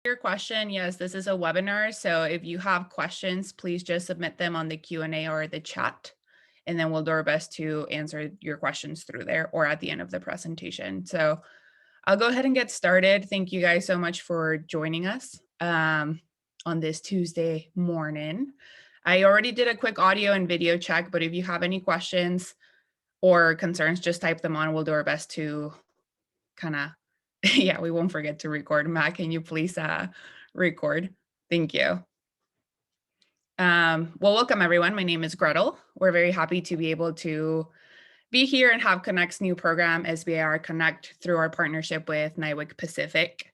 your question, yes, this is a webinar. So if you have questions, please just submit them on the Q&A or the chat, and then we'll do our best to answer your questions through there or at the end of the presentation. So I'll go ahead and get started. Thank you guys so much for joining us on this Tuesday morning. I already did a quick audio and video check, but if you have any questions or concerns, just type them on. We'll do our best to kind of, yeah, we won't forget to record. Matt, can you please record? Thank you. Well, welcome everyone. My name is Gretel. We're very happy to be able to be here and have Connect's new program, SBIR Connect, through our partnership with NIWIC Pacific.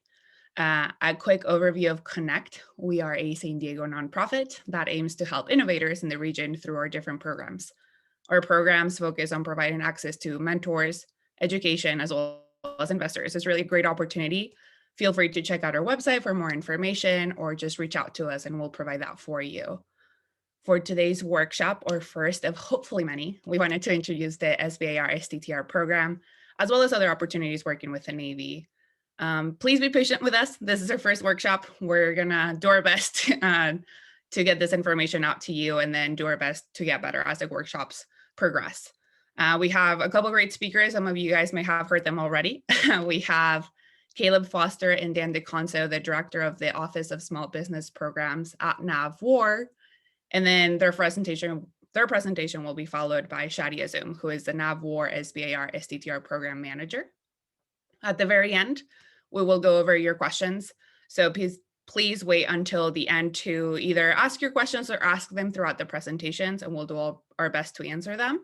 A quick overview of Connect. We are a San Diego nonprofit that aims to help innovators in the region through our different programs. Our programs focus on providing access to mentors, education, as well as investors. It's really a great opportunity. Feel free to check out our website for more information or just reach out to us and we'll provide that for you. For today's workshop, or first of hopefully many, we wanted to introduce the SBIR STTR program, as well as other opportunities working with the Navy. Please be patient with us. This is our first workshop. We're gonna do our best to get this information out to you and then do our best to get better as the workshops progress. We have a couple great speakers. Some of you guys may have heard them already. We have Caleb Foster and Dan DeConso, the director of the Office of Small Business Programs at NAVWAR. And then their presentation will be followed by Shadi Azum, who is the NAVWAR SBIR STTR program manager. At the very end, we will go over your questions. So please wait until the end to either ask your questions or ask them throughout the presentations, and we'll do our best to answer them.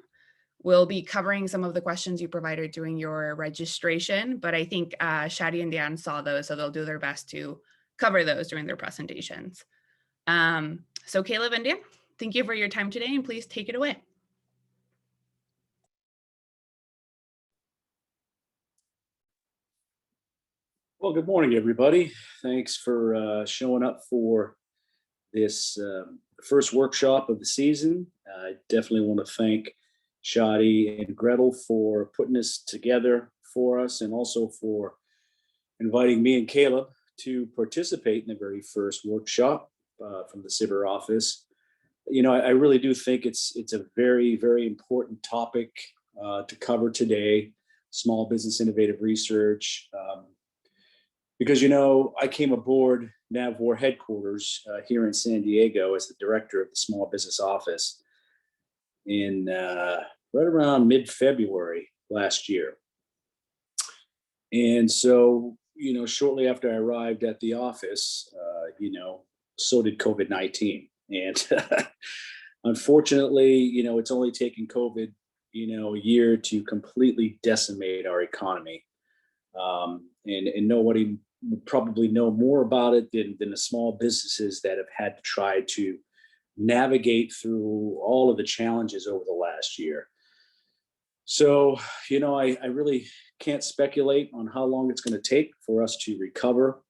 We'll be covering some of the questions you provided during your registration, but I think Shadi and Dan saw those, so they'll do their best to cover those during their presentations. So Caleb and Dan, thank you for your time today, and please take it away. Well, good morning, everybody. Thanks for showing up for this first workshop of the season. I definitely want to thank Shadi and Gretel for putting this together for us, and also for inviting me and Caleb to participate in the very first workshop from the SBIR office. You know, I really do think it's a very, very important topic to cover today, small business innovative research. Because, you know, I came aboard NAVWAR headquarters here in San Diego as the director of the Small Business Office in right around mid-February last year. And so, you know, shortly after I arrived at the office, you know, so did COVID-19. And unfortunately, you know, it's only taken COVID, you know, a year to completely decimate our economy. And nobody would probably know more about it than the small businesses that have had to try to navigate through all of the challenges over the last year. So, you know, I really can't speculate on how long it's going to take for us to recover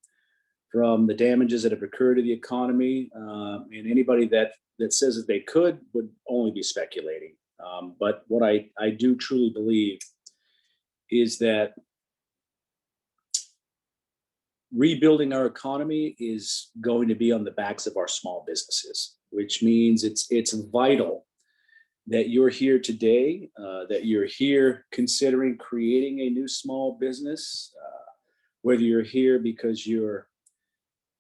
from the damages that have occurred to the economy. And anybody that says that they could would only be speculating. But what I do truly believe is that rebuilding our economy is going to be on the backs of our small businesses, which means it's vital that you're here today, that you're here considering creating a new small business, whether you're here because you've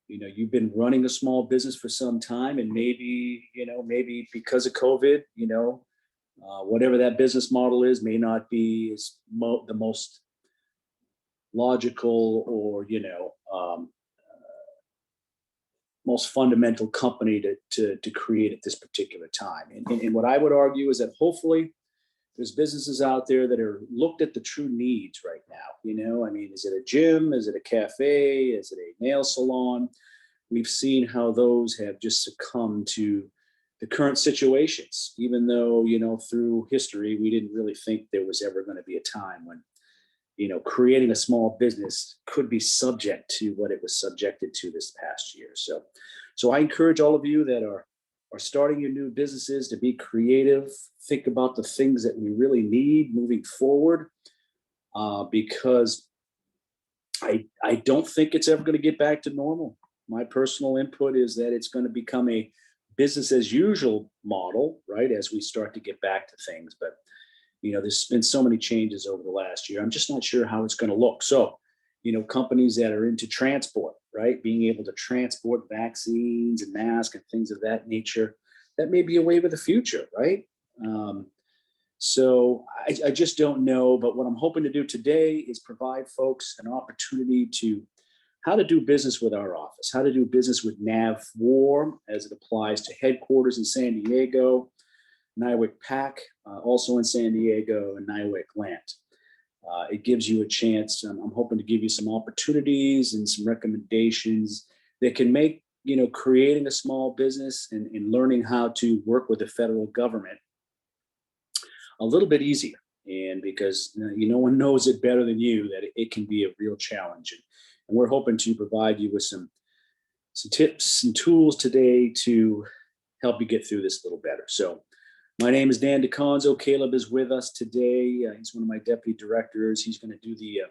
been running a small business for some time, and maybe because of COVID, whatever that business model is may not be the most logical or most fundamental company to create at this particular time. And what I would argue is that hopefully there's businesses out there that are looked at the true needs right now. I mean, is it a gym? Is it a cafe? Is it a nail salon? We've seen how those have just succumbed to the current situations, even though, through history, we didn't really think there was ever going to be a time when creating a small business could be subject to what it was subjected to this past year. So I encourage all of you that are starting your new businesses to be creative, think about the things that we really need moving forward, because I don't think it's ever going to get back to normal. my personal input is that it's going to become a business as usual model, right? As we start to get back to things. But, there's been so many changes over the last year. I'm just not sure how it's going to look. So, companies that are into transport, right? Being able to transport vaccines and masks and things of that nature, that may be a wave of the future, right? So I just don't know. But what I'm hoping to do today is provide folks an opportunity to how to do business with our office, how to do business with NAV4 as it applies to headquarters in San Diego, NIWIC PAC, also in San Diego, and NIWIC LANT. It gives you a chance. I'm hoping to give you some opportunities and some recommendations that can make, creating a small business and learning how to work with the federal government a little bit easier. And because no one knows it better than you, that it can be a real challenge. And we're hoping to provide you with some tips and tools today to help you get through this a little better. So my name is Dan DeConzo. Caleb is with us today. He's one of my deputy directors. He's going to do the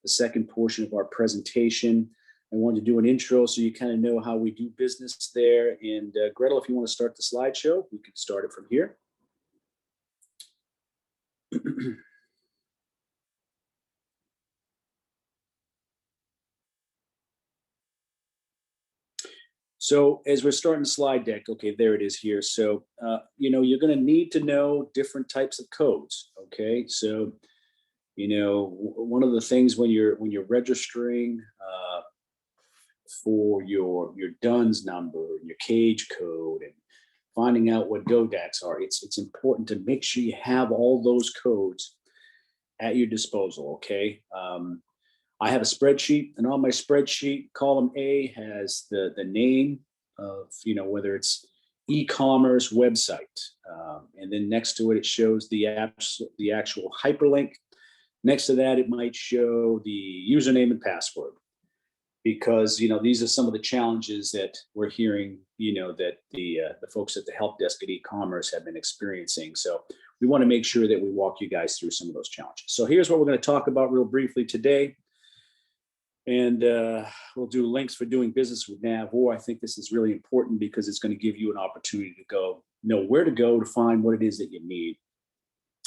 second portion of our presentation. I wanted to do an intro so you kind of know how we do business there. And Gretel, if you want to start the slideshow, we can start it from here. So as we're starting the slide deck, okay, there it is here. So, you're going to need to know different types of codes. Okay. So, one of the things when you're registering for your DUNS number, your cage code, and finding out what DODACs are, it's important to make sure you have all those codes at your disposal. Okay. I have a spreadsheet, and on my spreadsheet, column A has the name of, whether it's e-commerce website. And then next to it, it shows the actual hyperlink. Next to that, it might show the username and password. Because, these are some of the challenges that we're hearing, that the folks at the help desk at e-commerce have been experiencing. So we want to make sure that we walk you guys through some of those challenges. So here's what we're going to talk about real briefly today. And we'll do links for doing business with NAV4. I think this is really important because it's going to give you an opportunity to know where to go to find what it is that you need.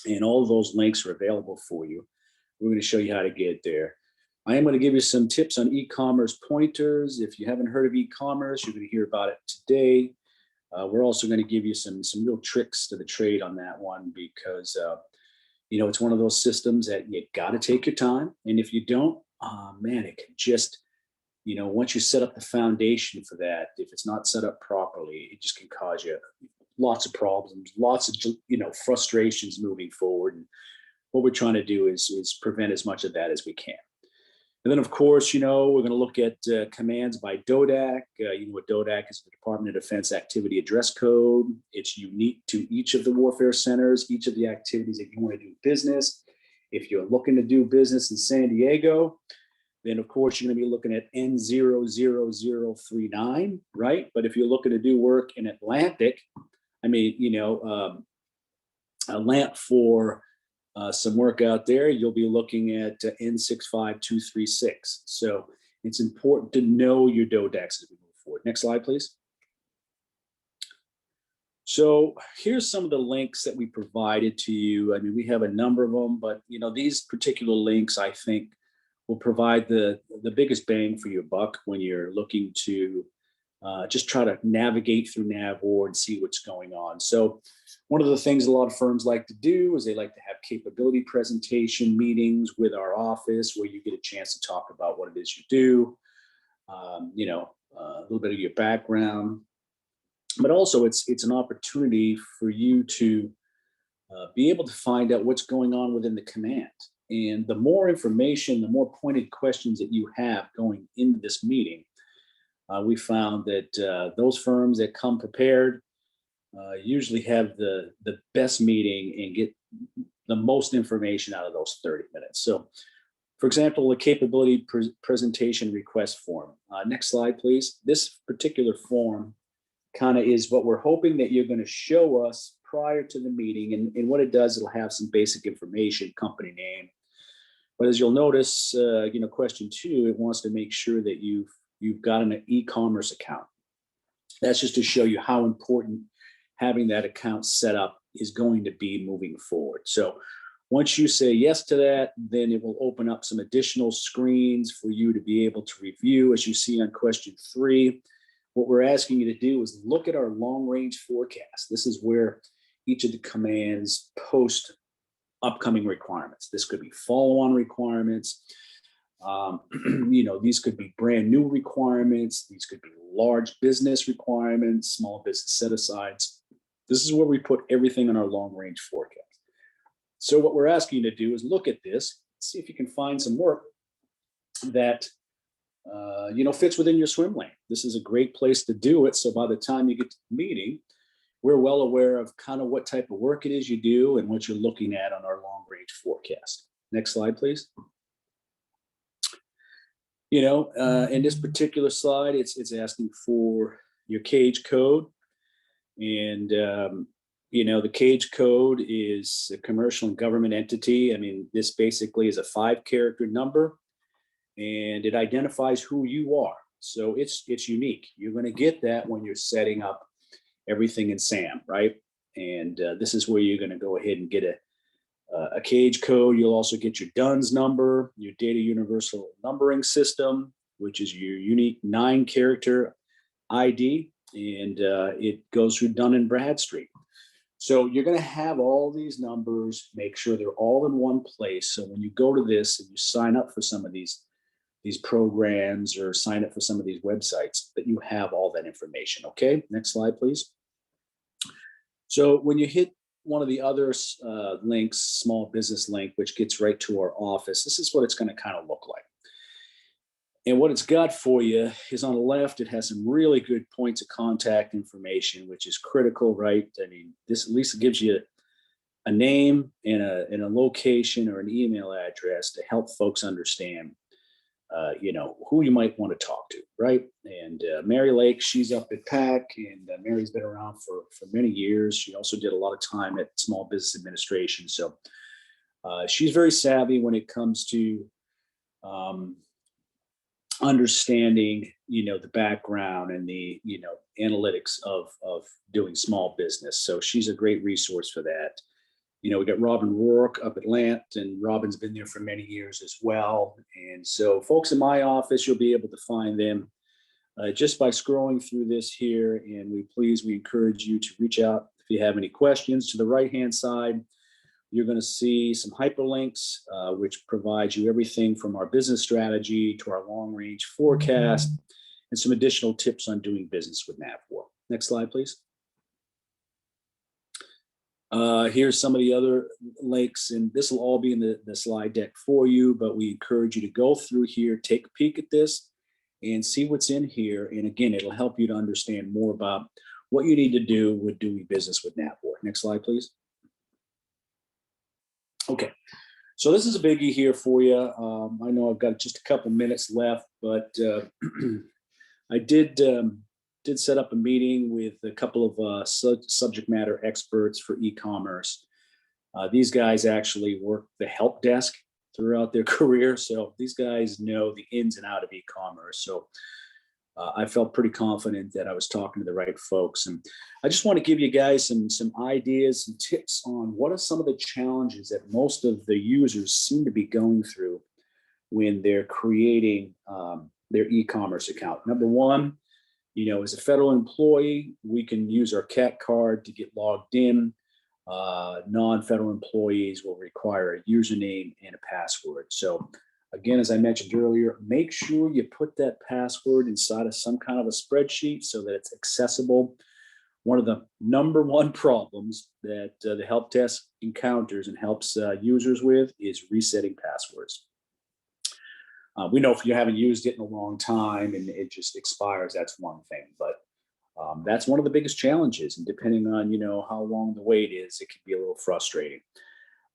And all of those links are available for you. We're going to show you how to get there. I am going to give you some tips on e-commerce pointers. If you haven't heard of e-commerce, you're going to hear about it today. We're also going to give you some real tricks to the trade on that one because, it's one of those systems that you got to take your time. And if you don't, man, it can just, once you set up the foundation for that, if it's not set up properly, it just can cause you lots of problems, lots of, frustrations moving forward. And what we're trying to do is prevent as much of that as we can. And then, of course, we're going to look at commands by DODAC. What DODAC is, the Department of Defense Activity Address Code. It's unique to each of the warfare centers, each of the activities that you want to do business. If you're looking to do business in San Diego, then, of course, you're going to be looking at N00039, right? But if you're looking to do work in Atlantic, LANT for some work out there, you'll be looking at N65236. So it's important to know your DODACs as we move forward. Next slide, please. So here's some of the links that we provided to you. We have a number of them, but these particular links, I think, will provide the biggest bang for your buck when you're looking to just try to navigate through NAV4 and see what's going on. So one of the things a lot of firms like to do is they like to have capability presentation meetings with our office where you get a chance to talk about what it is you do, a little bit of your background. But also it's an opportunity for you to be able to find out what's going on within the command. And the more information, the more pointed questions that you have going into this meeting, we found that those firms that come prepared usually have the best meeting and get the most information out of those 30 minutes. So, for example, the capability presentation request form. Next slide, please. This particular form kind of is what we're hoping that you're going to show us prior to the meeting. And what it does, it'll have some basic information, company name. But as you'll notice, question 2, it wants to make sure that you've you've got an e-commerce account. That's just to show you how important having that account set up is going to be moving forward. So once you say yes to that, then it will open up some additional screens for you to be able to review. As you see on question 3, what we're asking you to do is look at our long range forecast. This is where each of the commands post upcoming requirements. This could be follow-on requirements. These could be brand new requirements. These could be large business requirements, small business set-asides. This is where we put everything in our long range forecast. So what we're asking you to do is look at this, see if you can find some work that fits within your swim lane. This is a great place to do it. So by the time you get to the meeting, we're well aware of kind of what type of work it is you do and what you're looking at on our long range forecast. Next slide, please. In this particular slide, it's asking for your CAGE code. And, the CAGE code is a commercial and government entity. I mean, this basically is a 5-character number, and it identifies who you are. So it's unique. You're going to get that when you're setting up everything in SAM, right? And this is where you're going to go ahead and get a CAGE code. You'll also get your DUNS number, your data universal numbering system, which is your unique 9-character ID, and it goes through Dun & Bradstreet. So you're going to have all these numbers, make sure they're all in one place. So when you go to this and you sign up for some of these programs or sign up for some of these websites, that you have all that information. Okay, next slide, please. So when you hit one of the other links, small business link, which gets right to our office, this is what it's going to kind of look like. And what it's got for you is on the left, it has some really good points of contact information, which is critical, right? I mean, this at least gives you a name and a location or an email address to help folks understand, who you might want to talk to, right? And Mary Lake, she's up at PAC, and Mary's been around for many years. She also did a lot of time at Small Business Administration. So she's very savvy when it comes to understanding, the background and the, analytics of doing small business. So she's a great resource for that. We got Robin Rourke up at Lant, and Robin's been there for many years as well. And so folks in my office, you'll be able to find them just by scrolling through this here. And we encourage you to reach out if you have any questions. To the right-hand side, you're going to see some hyperlinks, which provide you everything from our business strategy to our long-range forecast and some additional tips on doing business with Navcor. Next slide, please. Here's some of the other links, and this will all be in the slide deck for you, but we encourage you to go through here, take a peek at this, and see what's in here. And again, it'll help you to understand more about what you need to do with doing business with Navcor. Next slide, please. Okay, so this is a biggie here for you. I know I've got just a couple minutes left, but I did set up a meeting with a couple of subject matter experts for e-commerce. These guys actually work the help desk throughout their career, so these guys know the ins and out of e-commerce. So I felt pretty confident that I was talking to the right folks. And I just want to give you guys some ideas and tips on what are some of the challenges that most of the users seem to be going through when they're creating their e-commerce account. Number one, as a federal employee, we can use our CAT card to get logged in. Non-federal employees will require a username and a password. So again, as I mentioned earlier, make sure you put that password inside of some kind of a spreadsheet so that it's accessible. One of the number one problems that the help desk encounters and helps users with is resetting passwords. We know if you haven't used it in a long time and it just expires, that's one thing. But that's one of the biggest challenges. And depending on, how long the wait is, it can be a little frustrating.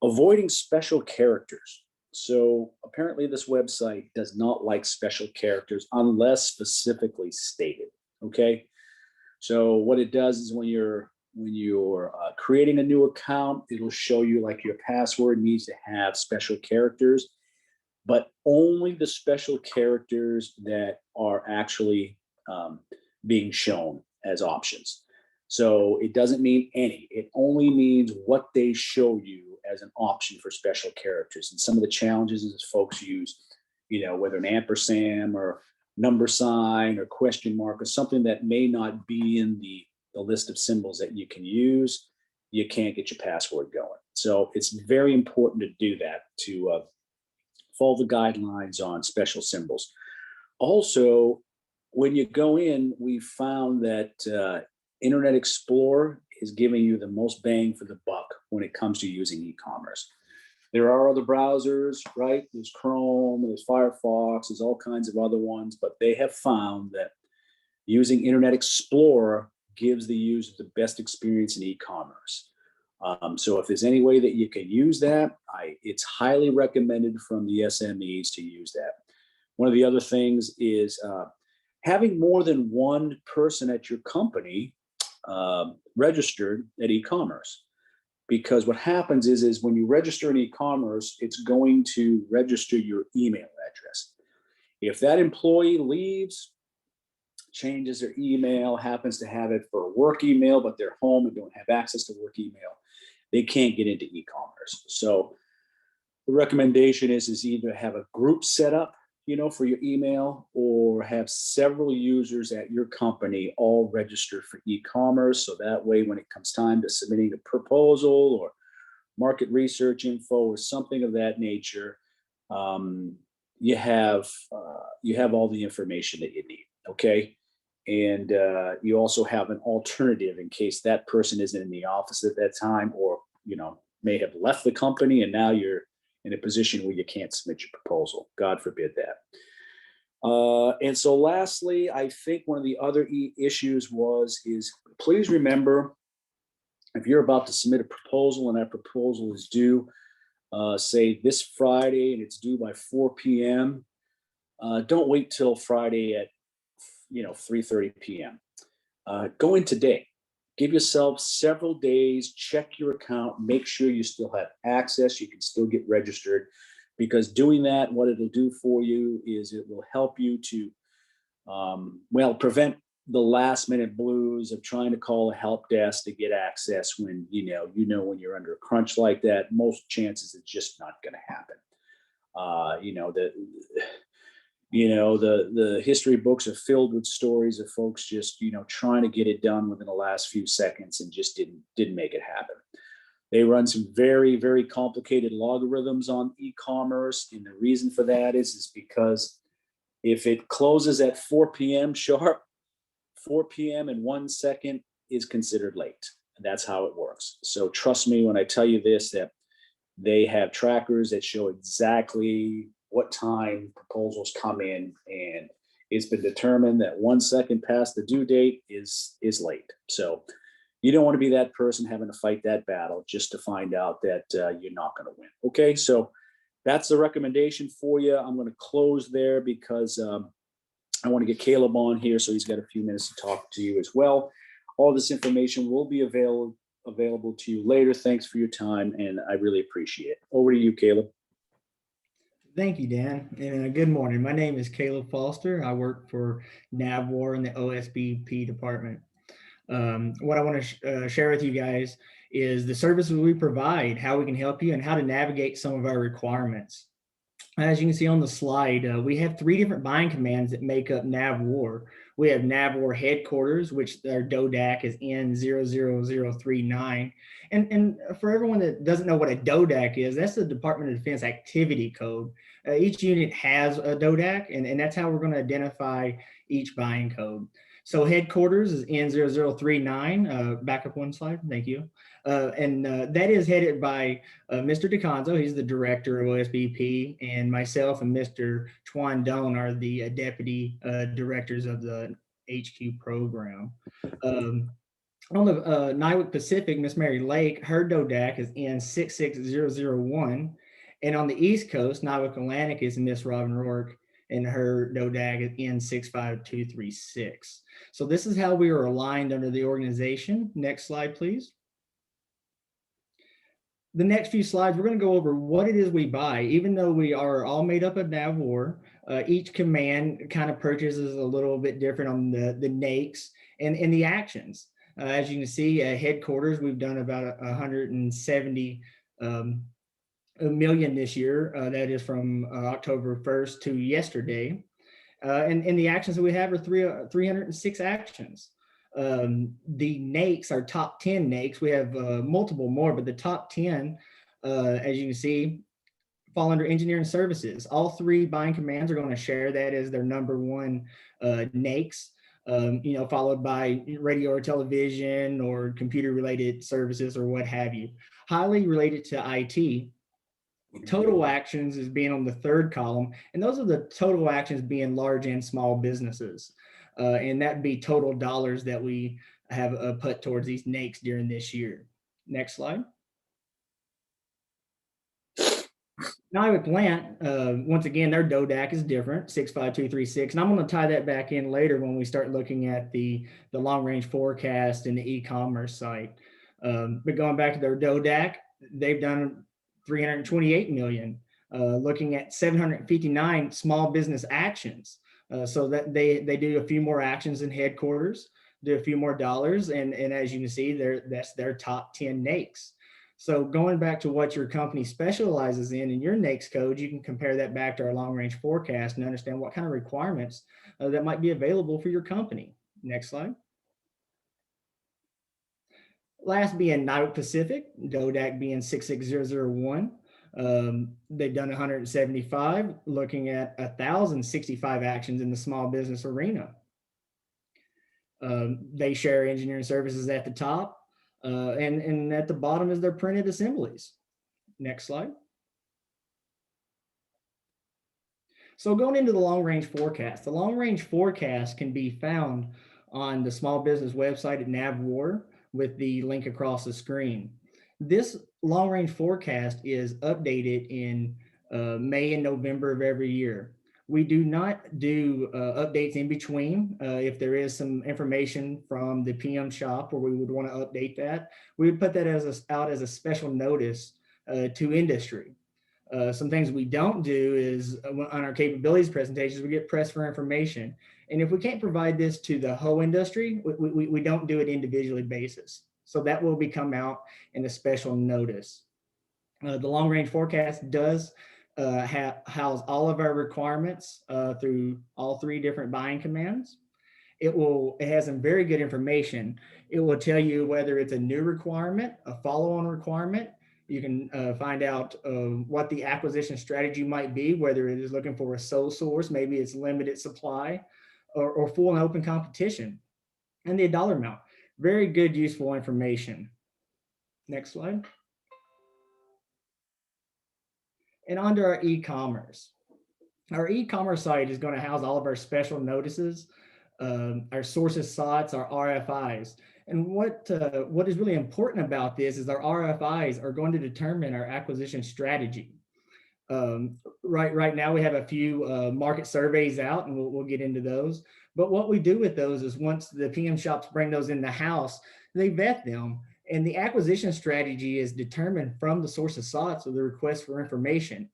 Avoiding special characters. So apparently this website does not like special characters unless specifically stated. Okay. So what it does is when you're creating a new account, it'll show you like your password needs to have special characters. but only the special characters that are actually being shown as options. So it doesn't mean any, it only means what they show you as an option for special characters. And some of the challenges is folks use, whether an ampersand or number sign or question mark or something that may not be in the list of symbols that you can use, you can't get your password going. So it's very important to do that, to follow the guidelines on special symbols. Also, when you go in, we found that Internet Explorer is giving you the most bang for the buck when it comes to using e-commerce. There are other browsers, right? There's Chrome, there's Firefox, there's all kinds of other ones, but they have found that using Internet Explorer gives the user the best experience in e-commerce. So if there's any way that you can use that, it's highly recommended from the SMEs to use that. One of the other things is having more than one person at your company registered at e-commerce. Because what happens is when you register in e-commerce, it's going to register your email address. If that employee leaves, changes their email, happens to have it for a work email, but they're home and don't have access to work email, they can't get into e-commerce. So the recommendation is either have a group set up, for your email, or have several users at your company all registered for e-commerce. So that way, when it comes time to submitting a proposal or market research info or something of that nature, you have all the information that you need. Okay. And you also have an alternative in case that person isn't in the office at that time, or may have left the company and now you're in a position where you can't submit your proposal. God forbid that. And so lastly, I think one of the other issues is please remember, if you're about to submit a proposal and that proposal is due, say this Friday, and it's due by 4 p.m., don't wait till Friday at 3:30 p.m. Go in today. Give yourself several days, check your account, make sure you still have access, you can still get registered, because doing that, what it'll do for you is it will help you to, prevent the last minute blues of trying to call a help desk to get access when, when you're under a crunch like that. Most chances it's just not going to happen. The history books are filled with stories of folks just, trying to get it done within the last few seconds and just didn't make it happen. They run some very, very complicated logarithms on e-commerce. And the reason for that is because if it closes at 4 p.m. sharp, 4 p.m. and 1 second is considered late. And that's how it works. So trust me when I tell you this, that they have trackers that show exactly what time proposals come in, and it's been determined that 1 second past the due date is late. So you don't want to be that person having to fight that battle just to find out that you're not going to win. Okay, so that's the recommendation for you. I'm going to close there because I want to get Caleb on here, so he's got a few minutes to talk to you as well. All this information will be available to you later. Thanks for your time, and I really appreciate it. Over to you, Caleb. Thank you, Dan. And good morning. My name is Caleb Foster. I work for NAVWAR in the OSBP department. What I want to share with you guys is the services we provide, how we can help you, and how to navigate some of our requirements. As you can see on the slide, we have 3 different buying commands that make up NAVWAR. We have NAVWAR headquarters, which their DODAC is N00039. And for everyone that doesn't know what a DODAC is, that's the Department of Defense activity code. Each unit has a DODAC, and that's how we're going to identify each buying code. So headquarters is N0039. Back up one slide. Thank you. And that is headed by Mr. DeConzo. He's the director of OSBP, and myself and Mr. Twan Doan are the deputy directors of the HQ program. On the Niwot Pacific, Miss Mary Lake, her DODAC is N66001. And on the East Coast, Niwot Atlantic is Miss Robin Rourke, and her DODAC is N65236. So this is how we are aligned under the organization. Next slide, please. The next few slides, we're going to go over what it is we buy. Even though we are all made up of NAVWAR, each command kind of purchases a little bit different on the NAICS and the actions. As you can see, at headquarters, we've done about 170 million this year. That is from October 1st to yesterday. And the actions that we have are 306 actions. The NAICS, our top 10 NAICS, we have multiple more, but the top 10, as you can see, fall under engineering services. All three buying commands are going to share that as their number one NAICS, followed by radio or television or computer related services or what have you. Highly related to IT. Total actions is being on the third column, and those are the total actions being large and small businesses. And that'd be total dollars that we have put towards these NAICS during this year. Next slide. Now with Plant, once again, their DODAC is different, 65236, and I'm going to tie that back in later when we start looking at the long range forecast and the e-commerce site. But going back to their DODAC, they've done 328 million, looking at 759 small business actions. So that they do a few more actions in headquarters, do a few more dollars, and as you can see, that's their top 10 NAICS. So going back to what your company specializes in your NAICS code, you can compare that back to our long range forecast and understand what kind of requirements that might be available for your company. Next slide. Last being NIWC Pacific, DODAC being 66001. They've done 175, looking at 1,065 actions in the small business arena. They share engineering services at the top, and at the bottom is their printed assemblies. Next slide. So going into the long range forecast, the long range forecast can be found on the small business website at NAVWAR with the link across the screen. This long range forecast is updated in May and November of every year. We do not do updates in between. If there is some information from the PM shop where we would want to update that, we would put that out as a special notice to industry. Some things we don't do is on our capabilities presentations, we get pressed for information. And if we can't provide this to the whole industry, we don't do it individually basis. So that will be come out in a special notice. The long range forecast does house all of our requirements through all three different buying commands. It has some very good information. It will tell you whether it's a new requirement, a follow-on requirement. You can find out what the acquisition strategy might be, whether it is looking for a sole source, maybe it's limited supply, or full and open competition, and the dollar amount. Very good, useful information. Next slide. And onto our e-commerce. Our e-commerce site is going to house all of our special notices, our sources sites, our RFIs. And what is really important about this is our RFIs are going to determine our acquisition strategy. Right now we have a few market surveys out, and we'll get into those. But what we do with those is once the PM shops bring those in the house, they vet them, and the acquisition strategy is determined from the source of sites or the request for information.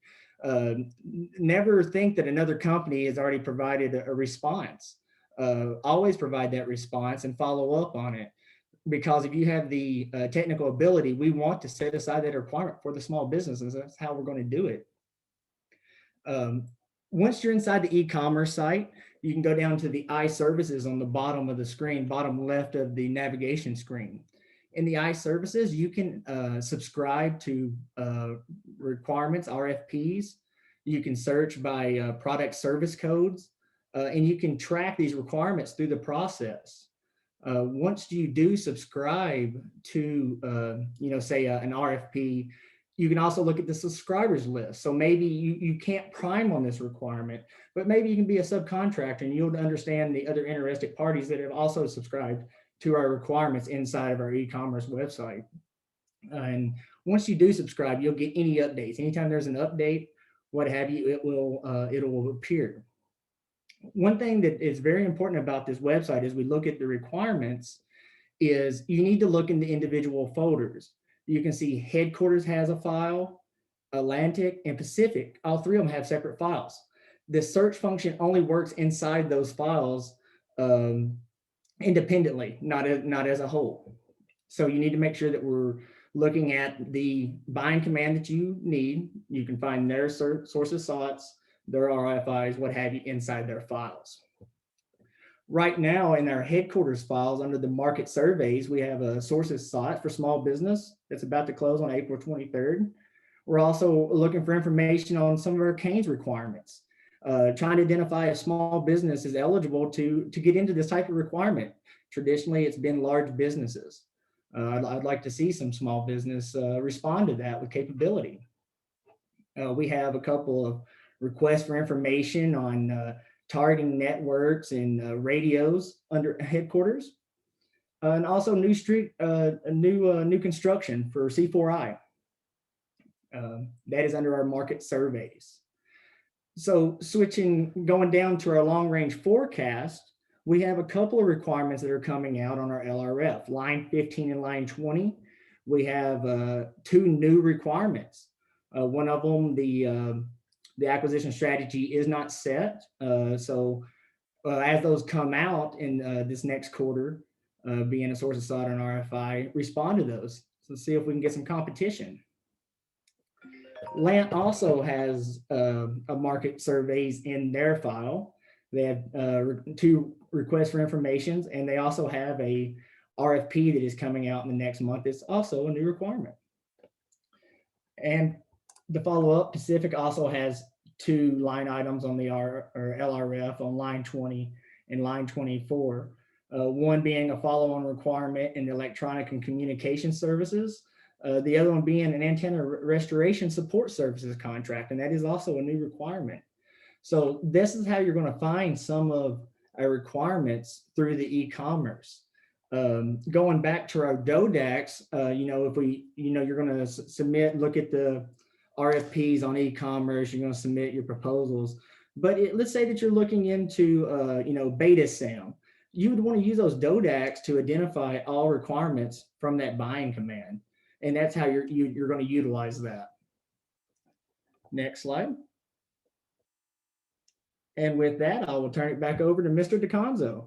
Never think that another company has already provided a response. Always provide that response and follow up on it. Because if you have the technical ability, we want to set aside that requirement for the small businesses. That's how we're going to do it. Once you're inside the e-commerce site, you can go down to the iServices on the bottom of the screen, bottom left of the navigation screen. In the iServices, you can subscribe to requirements, RFPs. You can search by product service codes, and you can track these requirements through the process. Once you do subscribe to, say an RFP, you can also look at the subscribers list. So maybe you can't prime on this requirement, but maybe you can be a subcontractor and you'll understand the other interested parties that have also subscribed to our requirements inside of our e-commerce website. And once you do subscribe, you'll get any updates. Anytime there's an update, what have you, it will appear. One thing that is very important about this website as we look at the requirements is you need to look in the individual folders. you can see Headquarters has a file, Atlantic and Pacific, all three of them have separate files. The search function only works inside those files independently, not as a whole. So you need to make sure that we're looking at the bind command that you need. You can find their sources, SOTs, their RFIs, what have you, inside their files. Right now in our Headquarters files under the market surveys, we have a sources SOT for small business that's about to close on April 23rd. We're also looking for information on some of our CANES requirements, trying to identify if small business is eligible to get into this type of requirement. Traditionally, it's been large businesses. I'd like to see some small business respond to that with capability. We have a couple of requests for information on targeting networks and radios under Headquarters, and also new construction for C4I. That is under our market surveys. So going down to our long range forecast, we have a couple of requirements that are coming out on our LRF, line 15 and line 20. We have two new requirements. One of them, the acquisition strategy is not set. So as those come out in this next quarter, being a source of SOT and RFI, respond to those. So see if we can get some competition. LANT also has a market surveys in their file. They have two requests for information, and they also have a RFP that is coming out in the next month. It's also a new requirement. And to follow up, Pacific also has two line items on the LRF on line 20 and line 24. One being a follow-on requirement in the electronic and communication services. The other one being an antenna restoration support services contract, and that is also a new requirement. So this is how you're going to find some of our requirements through the e-commerce. Going back to our DODAX, you're going to submit, look at the RFPs on e-commerce, you're going to submit your proposals. But let's say that you're looking into, beta SAM. You would want to use those DODAX to identify all requirements from that buying command. And that's how you're going to utilize that. Next slide. And with that, I will turn it back over to Mr. DeConzo.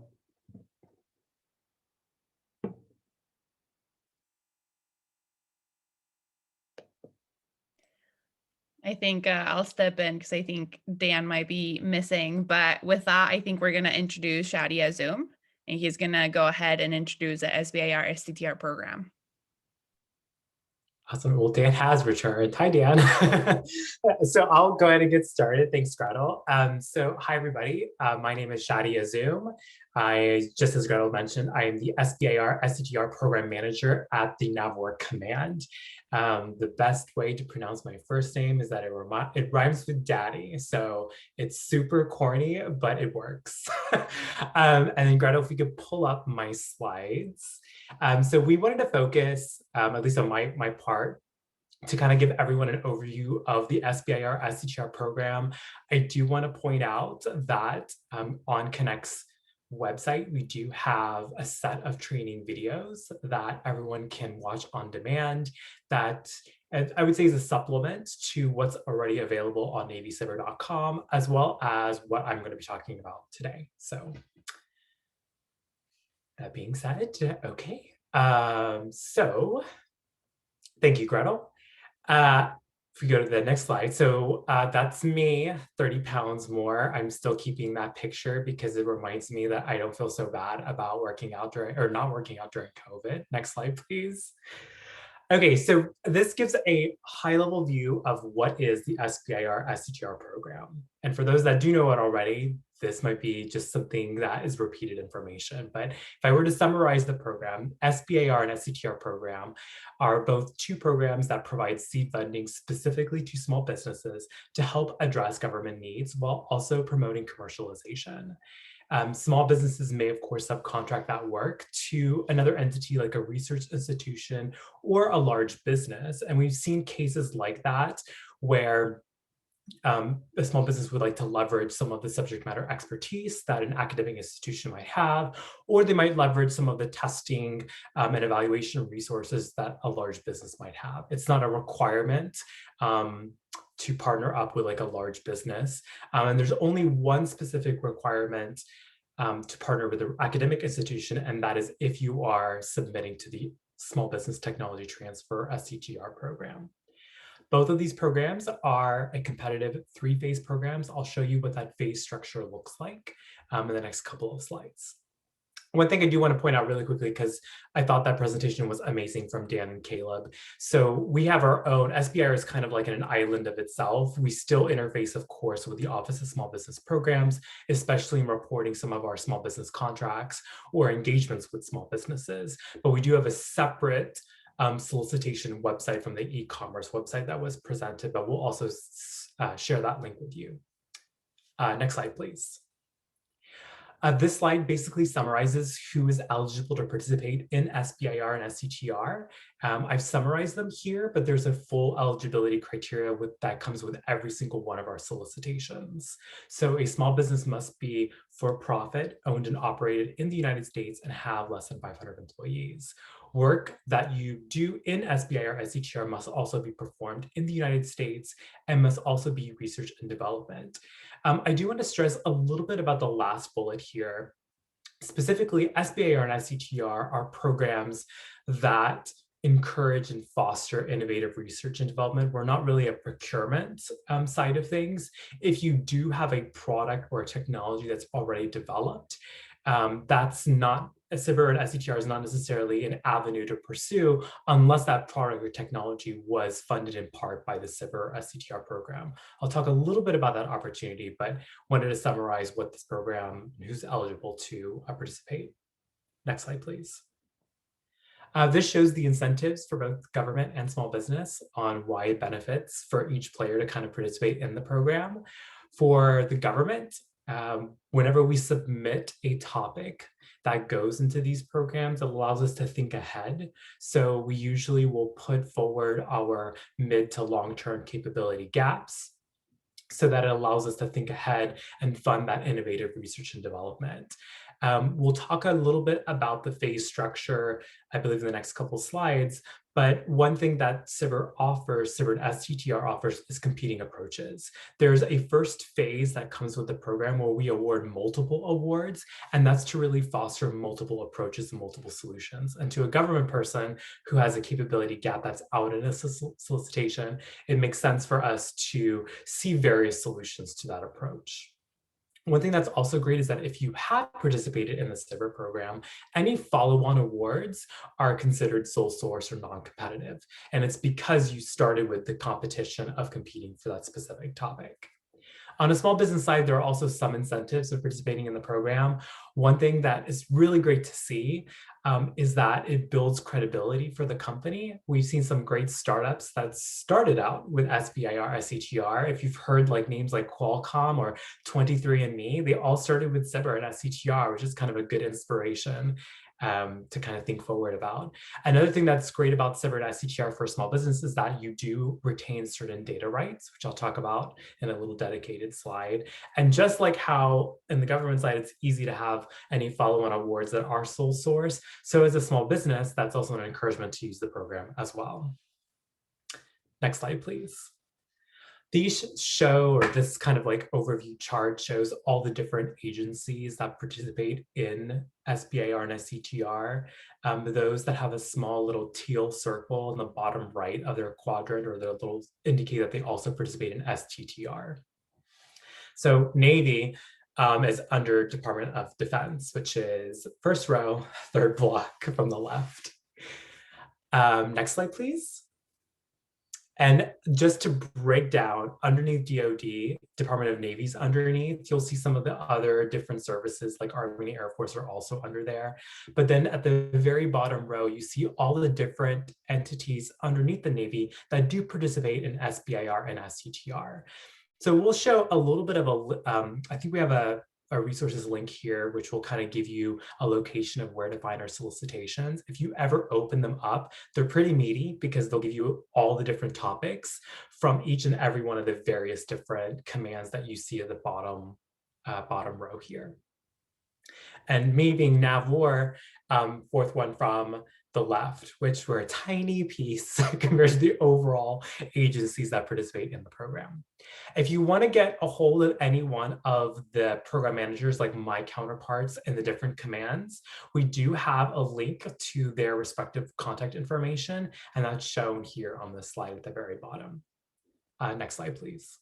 I think I'll step in because I think Dan might be missing. But with that, I think we're going to introduce Shadi Azum, and he's going to go ahead and introduce the SBIR STTR program. Awesome. Well, Dan has returned. Hi, Dan. So I'll go ahead and get started. Thanks, Gretel. So hi, everybody. My name is Shadi Azum. Just as Gretel mentioned, I am the SBIR STTR program manager at the NAVWAR Command. The best way to pronounce my first name is that it rhymes with daddy. So it's super corny, but it works. And then Gretel, if we could pull up my slides. So we wanted to focus, at least on my part, to kind of give everyone an overview of the SBIR STTR program. I do want to point out that on Connect's website, we do have a set of training videos that everyone can watch on demand that I would say is a supplement to what's already available on NavyCyber.com, as well as what I'm going to be talking about today. So that being said, okay. So thank you, Gretel. If we go to the next slide, so that's me, 30 pounds more. I'm still keeping that picture because it reminds me that I don't feel so bad about working out not working out during COVID. Next slide, please. Okay, so this gives a high-level view of what is the SBIR STTR program. And for those that do know it already, this might be just something that is repeated information. But if I were to summarize the program, SBIR and STTR program are both two programs that provide seed funding specifically to small businesses to help address government needs while also promoting commercialization. Small businesses may, of course, subcontract that work to another entity like a research institution or a large business. And we've seen cases like that where a small business would like to leverage some of the subject matter expertise that an academic institution might have, or they might leverage some of the testing and evaluation resources that a large business might have. It's not a requirement to partner up with like a large business. And there's only one specific requirement to partner with an academic institution, and that is if you are submitting to the Small Business Technology Transfer STTR program. Both of these programs are a competitive 3-phase programs. I'll show you what that phase structure looks like in the next couple of slides. One thing I do want to point out really quickly, because I thought that presentation was amazing from Dan and Caleb. So we have our own, SBIR is kind of like an island of itself. We still interface, of course, with the Office of Small Business Programs, especially in reporting some of our small business contracts or engagements with small businesses. But we do have a separate solicitation website from the e-commerce website that was presented, but we'll also share that link with you. Next slide, please. This slide basically summarizes who is eligible to participate in SBIR and STTR. I've summarized them here, but there's a full eligibility criteria that comes with every single one of our solicitations. So a small business must be for profit, owned and operated in the United States, and have less than 500 employees. Work that you do in SBIR or STTR must also be performed in the United States and must also be research and development. I do want to stress a little bit about the last bullet here. Specifically, SBIR and STTR are programs that encourage and foster innovative research and development. We're not really a procurement side of things. If you do have a product or a technology that's already developed, that's not, SBIR and STTR is not necessarily an avenue to pursue unless that product or technology was funded in part by the SBIR or STTR program. I'll talk a little bit about that opportunity, but wanted to summarize what this program, who's eligible to participate. Next slide, please. This shows the incentives for both government and small business on why it benefits for each player to kind of participate in the program. For the government, whenever we submit a topic that goes into these programs, it allows us to think ahead. So we usually will put forward our mid to long-term capability gaps so that it allows us to think ahead and fund that innovative research and development. We'll talk a little bit about the phase structure, I believe, in the next couple slides. But one thing that SBIR offers, SBIR and STTR offers, is competing approaches. There's a first phase that comes with the program where we award multiple awards, and that's to really foster multiple approaches and multiple solutions. And to a government person who has a capability gap that's out in a solicitation, it makes sense for us to see various solutions to that approach. One thing that's also great is that if you have participated in the SBIR program, any follow-on awards are considered sole source or non-competitive. And it's because you started with the competition of competing for that specific topic. On a small business side, there are also some incentives of participating in the program. One thing that is really great to see is that it builds credibility for the company. We've seen some great startups that started out with SBIR, STTR. If you've heard like names like Qualcomm or 23andMe, they all started with SBIR and STTR, which is kind of a good inspiration to kind of think forward about. Another thing that's great about SBIR and STTR for small business is that you do retain certain data rights, which I'll talk about in a little dedicated slide. And just like how in the government side, it's easy to have any follow-on awards that are sole source. So as a small business, that's also an encouragement to use the program as well. Next slide, please. These show, or this kind of like overview chart shows all the different agencies that participate in SBIR and STTR. Those that have a small little teal circle in the bottom right of their quadrant, or their little indicate that they also participate in STTR. So Navy is under Department of Defense, which is first row, third block from the left. Next slide, please. And just to break down, underneath DoD, Department of Navy's underneath, you'll see some of the other different services like Army and Air Force are also under there. But then at the very bottom row, you see all the different entities underneath the Navy that do participate in SBIR and STTR. So we'll show a little bit of a, I think we have a a resources link here, which will kind of give you a location of where to find our solicitations. If you ever open them up, they're pretty meaty because they'll give you all the different topics from each and every one of the various different commands that you see at the bottom row here. And me being NavWar, fourth one from the left, which were a tiny piece compared to the overall agencies that participate in the program. If you want to get a hold of any one of the program managers, like my counterparts in the different commands, we do have a link to their respective contact information, and that's shown here on the slide at the very bottom. Next slide, please.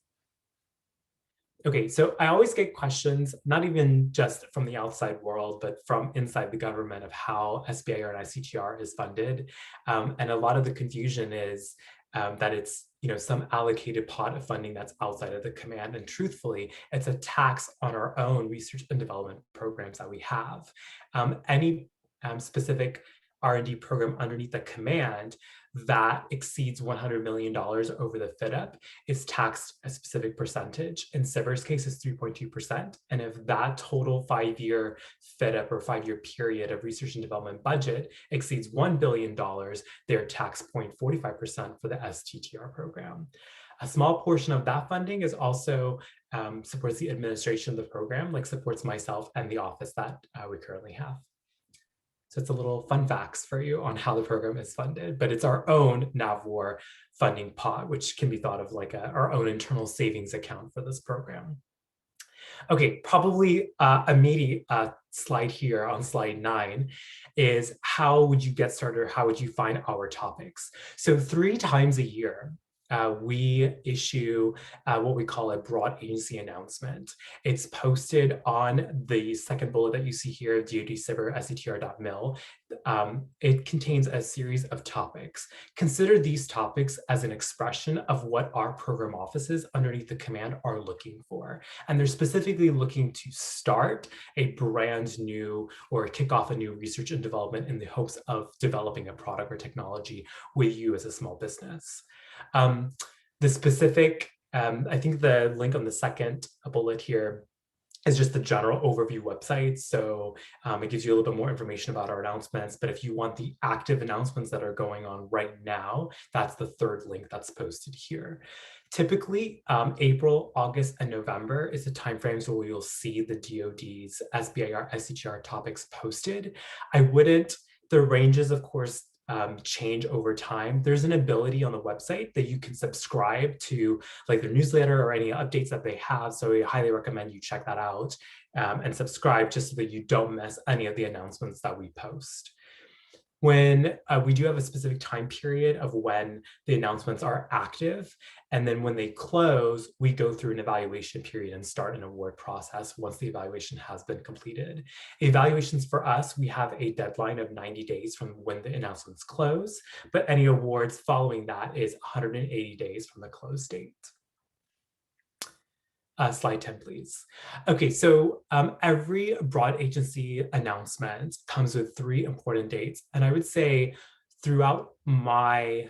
Okay, so I always get questions, not even just from the outside world, but from inside the government of how SBIR and ICTR is funded. And a lot of the confusion is that it's some allocated pot of funding that's outside of the command. And truthfully, it's a tax on our own research and development programs that we have. Any specific R&D program underneath the command that exceeds $100 million over the FYDP is taxed a specific percentage. In SBIR's case, it's 3.2%. And if that total 5-year FYDP or 5-year period of research and development budget exceeds $1 billion, they're taxed 0.45% for the STTR program. A small portion of that funding is also supports the administration of the program, like supports myself and the office that we currently have. So it's a little fun facts for you on how the program is funded, but it's our own NavWar funding pot, which can be thought of like our own internal savings account for this program. Okay, probably a meaty slide here on slide 9 is how would you get started, or how would you find our topics? So 3 times a year, we issue what we call a broad agency announcement. It's posted on the second bullet that you see here, DoD SBIR STTR.mil. It contains a series of topics. Consider these topics as an expression of what our program offices underneath the command are looking for. And they're specifically looking to start a brand new or kick off a new research and development in the hopes of developing a product or technology with you as a small business. The specific, I think the link on the second bullet here is just the general overview website. So it gives you a little bit more information about our announcements. But if you want the active announcements that are going on right now, that's the third link that's posted here. Typically, April, August, and November is the timeframes where you'll see the DoD's SBIR, STTR topics posted. The ranges, of course, change over time. There's an ability on the website that you can subscribe to, like their newsletter or any updates that they have. So I highly recommend you check that out and subscribe just so that you don't miss any of the announcements that we post. When we do have a specific time period of when the announcements are active, and then when they close, we go through an evaluation period and start an award process once the evaluation has been completed. Evaluations for us, we have a deadline of 90 days from when the announcements close, but any awards following that is 180 days from the close date. Slide 10, please. Okay, so every broad agency announcement comes with 3 important dates. And I would say throughout my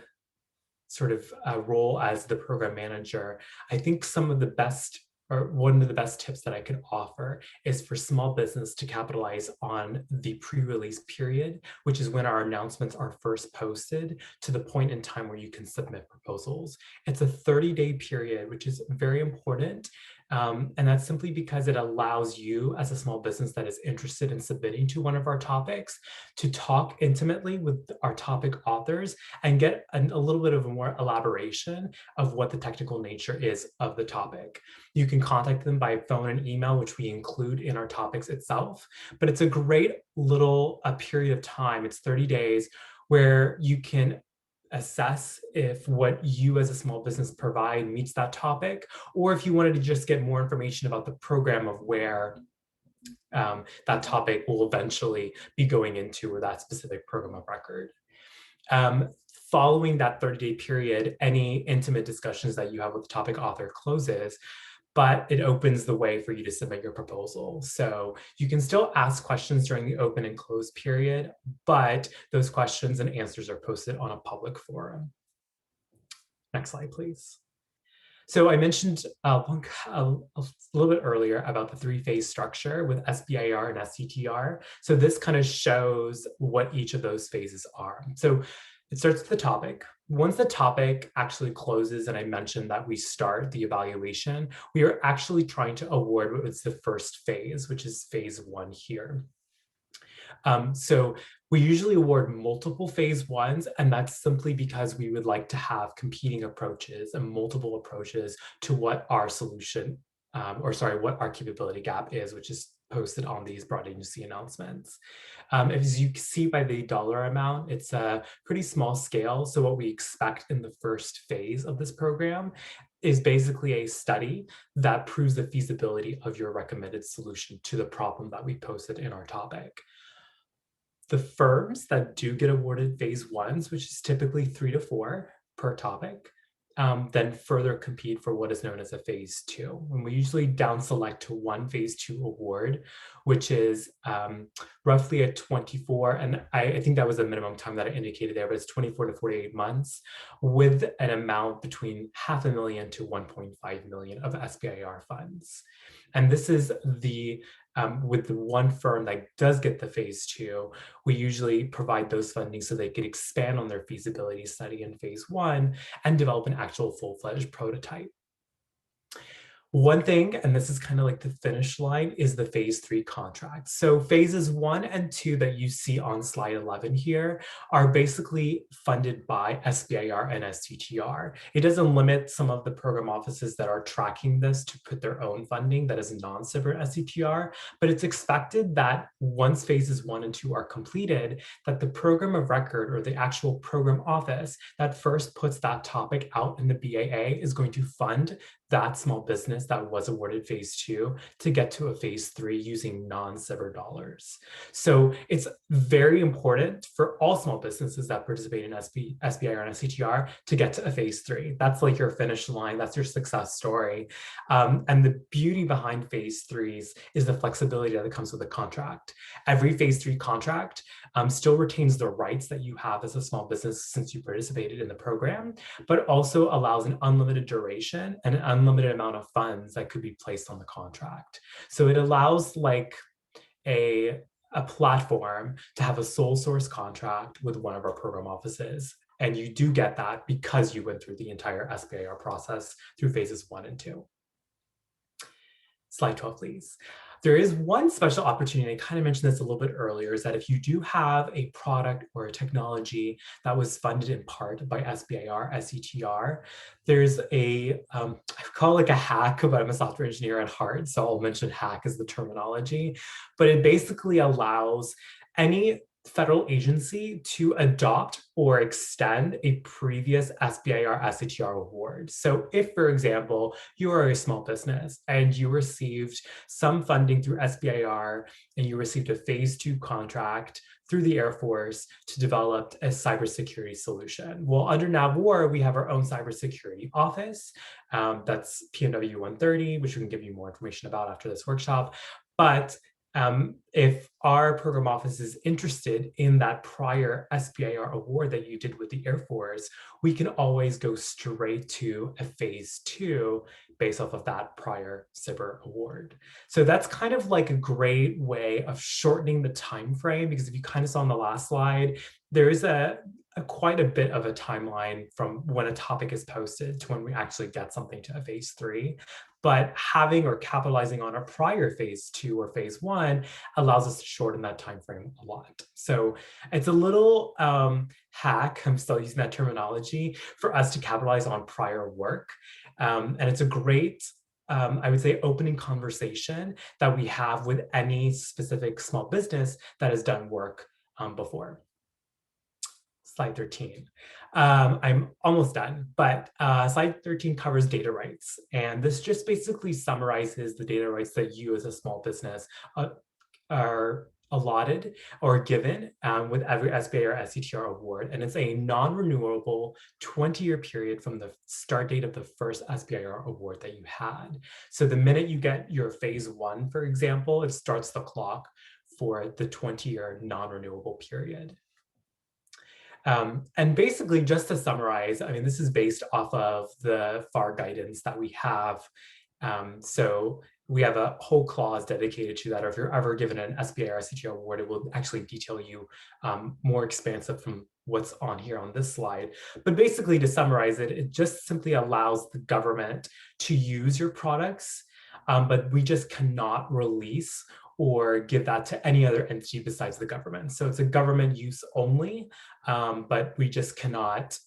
sort of role as the program manager, I think some of the best, or one of the best tips that I could offer is for small business to capitalize on the pre-release period, which is when our announcements are first posted to the point in time where you can submit proposals. It's a 30-day period, which is very important. And that's simply because it allows you as a small business that is interested in submitting to one of our topics to talk intimately with our topic authors and get a little bit of a more elaboration of what the technical nature is of the topic. You can contact them by phone and email, which we include in our topics itself, but it's a great little period of time. It's 30 days where you can assess if what you as a small business provide meets that topic, or if you wanted to just get more information about the program of where that topic will eventually be going into, or that specific program of record. Following that 30-day period, any intimate discussions that you have with the topic author closes, but it opens the way for you to submit your proposal. So you can still ask questions during the open and close period, but those questions and answers are posted on a public forum. Next slide, please. So I mentioned a little bit earlier about the three-phase structure with SBIR and STTR. So this kind of shows what each of those phases are. So it starts with the topic. Once the topic actually closes, and I mentioned that we start the evaluation, we are actually trying to award what was the first phase, which is phase 1 here. So we usually award multiple phase 1s, and that's simply because we would like to have competing approaches and multiple approaches to what our solution, what our capability gap is, which is posted on these broad agency announcements. As you can see by the dollar amount, it's a pretty small scale. So what we expect in the first phase of this program is basically a study that proves the feasibility of your recommended solution to the problem that we posted in our topic. The firms that do get awarded phase 1s, which is typically 3 to 4 per topic, then further compete for what is known as a phase 2. And we usually down select to one phase 2 award, which is roughly a 24, and I think that was the minimum time that I indicated there, but it's 24 to 48 months with an amount between $500,000 to 1.5 million of SBIR funds. And this is with the one firm that does get the phase 2, we usually provide those funding so they could expand on their feasibility study in phase 1 and develop an actual full-fledged prototype. One thing, and this is kind of like the finish line, is the phase 3 contract. So phases 1 and 2 that you see on slide 11 here are basically funded by SBIR and STTR. It doesn't limit some of the program offices that are tracking this to put their own funding that is non-SBIR STTR, but it's expected that once phases 1 and 2 are completed, that the program of record or the actual program office that first puts that topic out in the BAA is going to fund that small business that was awarded phase 2 to get to a phase 3 using non-SBIR dollars. So it's very important for all small businesses that participate in SBIR and STTR to get to a phase 3. That's like your finish line, that's your success story. And the beauty behind phase 3s is the flexibility that comes with a contract. Every phase 3 contract still retains the rights that you have as a small business since you participated in the program, but also allows an unlimited duration and an unlimited amount of funds that could be placed on the contract. So it allows like a platform to have a sole source contract with one of our program offices. And you do get that because you went through the entire SBIR process through phases 1 and 2. Slide 12, please. There is one special opportunity, I kind of mentioned this a little bit earlier, is that if you do have a product or a technology that was funded in part by SBIR, STTR, there's I call it like a hack, but I'm a software engineer at heart, so I'll mention hack as the terminology, but it basically allows any federal agency to adopt or extend a previous SBIR STTR award. So if, for example, you are a small business and you received some funding through SBIR and you received a phase 2 contract through the Air Force to develop a cybersecurity solution. Well, under NAVWAR, we have our own cybersecurity office. That's PNW 130, which we can give you more information about after this workshop. But if our program office is interested in that prior SBIR award that you did with the Air Force, we can always go straight to a phase 2 based off of that prior SBIR award. So that's kind of like a great way of shortening the time frame, because if you kind of saw on the last slide, there is quite a bit of a timeline from when a topic is posted to when we actually get something to a phase 3. But having or capitalizing on a prior phase 2 or phase 1 allows us to shorten that time frame a lot. So it's a little hack, I'm still using that terminology, for us to capitalize on prior work. And it's a great, I would say, opening conversation that we have with any specific small business that has done work before. Slide 13. I'm almost done, but slide 13 covers data rights. And this just basically summarizes the data rights that you as a small business are allotted or given with every SBIR or STTR award. And it's a non-renewable 20-year period from the start date of the first SBIR award that you had. So the minute you get your phase 1, for example, it starts the clock for the 20-year non-renewable period. And basically, just to summarize, I mean, this is based off of the FAR guidance that we have. So we have a whole clause dedicated to that, or if you're ever given an SBIR CTR award, it will actually detail you more expansive from what's on here on this slide. But basically, to summarize it, it just simply allows the government to use your products, but we just cannot release or give that to any other entity besides the government. So it's a government use only, but we just cannot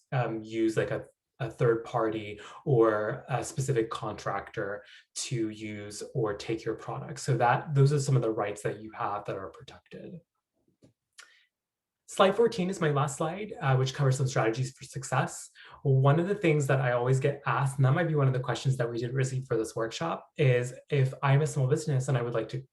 use like a third party or a specific contractor to use or take your product. So those are some of the rights that you have that are protected. Slide 14 is my last slide, which covers some strategies for success. One of the things that I always get asked, and that might be one of the questions that we did receive for this workshop, is if I'm a small business and I would like to,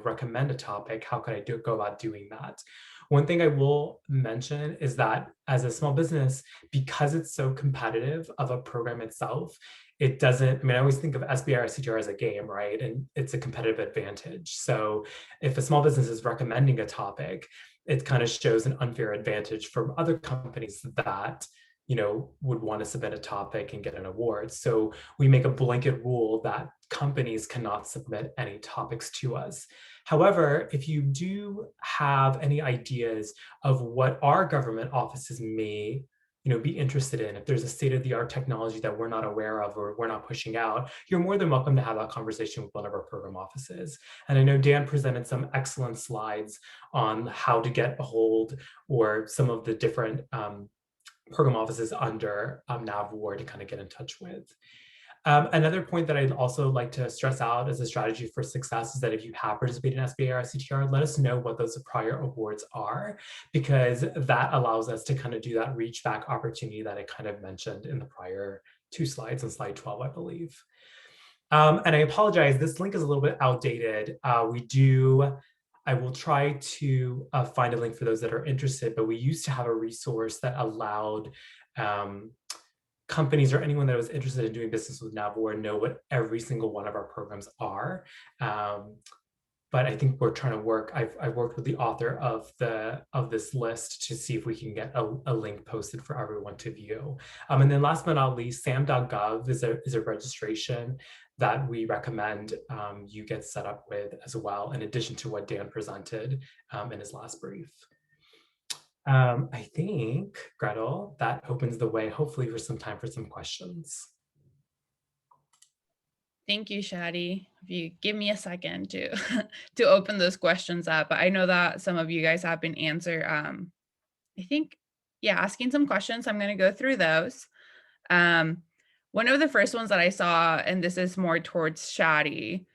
recommend a topic, how could I go about doing that? One thing I will mention is that as a small business, because it's so competitive of a program itself, it doesn't, I always think of SBIR CTR as a game, right? And it's a competitive advantage. So if a small business is recommending a topic, it kind of shows an unfair advantage from other companies that would want to submit a topic and get an award. So we make a blanket rule that companies cannot submit any topics to us. However, if you do have any ideas of what our government offices may be interested in, if there's a state-of-the-art technology that we're not aware of or we're not pushing out, you're more than welcome to have that conversation with one of our program offices. And I know Dan presented some excellent slides on how to get a hold or some of the different program offices under NAVWAR to kind of get in touch with. Another point that I'd also like to stress out as a strategy for success is that if you have participated in SBIR CTR, let us know what those prior awards are, because that allows us to kind of do that reach back opportunity that I kind of mentioned in the prior 2 slides, on slide 12, I believe. And I apologize, this link is a little bit outdated. I will try to find a link for those that are interested, but we used to have a resource that allowed companies or anyone that was interested in doing business with NAVWAR know what every single one of our programs are. But I think we're trying to work, I've worked with the author of this list to see if we can get a link posted for everyone to view. And then last but not least, sam.gov is a registration that we recommend you get set up with as well, in addition to what Dan presented in his last brief. I think, Gretel, that opens the way, hopefully, for some time for some questions. Thank you, Shadi. If you give me a second to to open those questions up, but I know that some of you guys have been answered. I think, yeah, asking some questions. I'm going to go through those. One of the first ones that I saw, and this is more towards Shadi,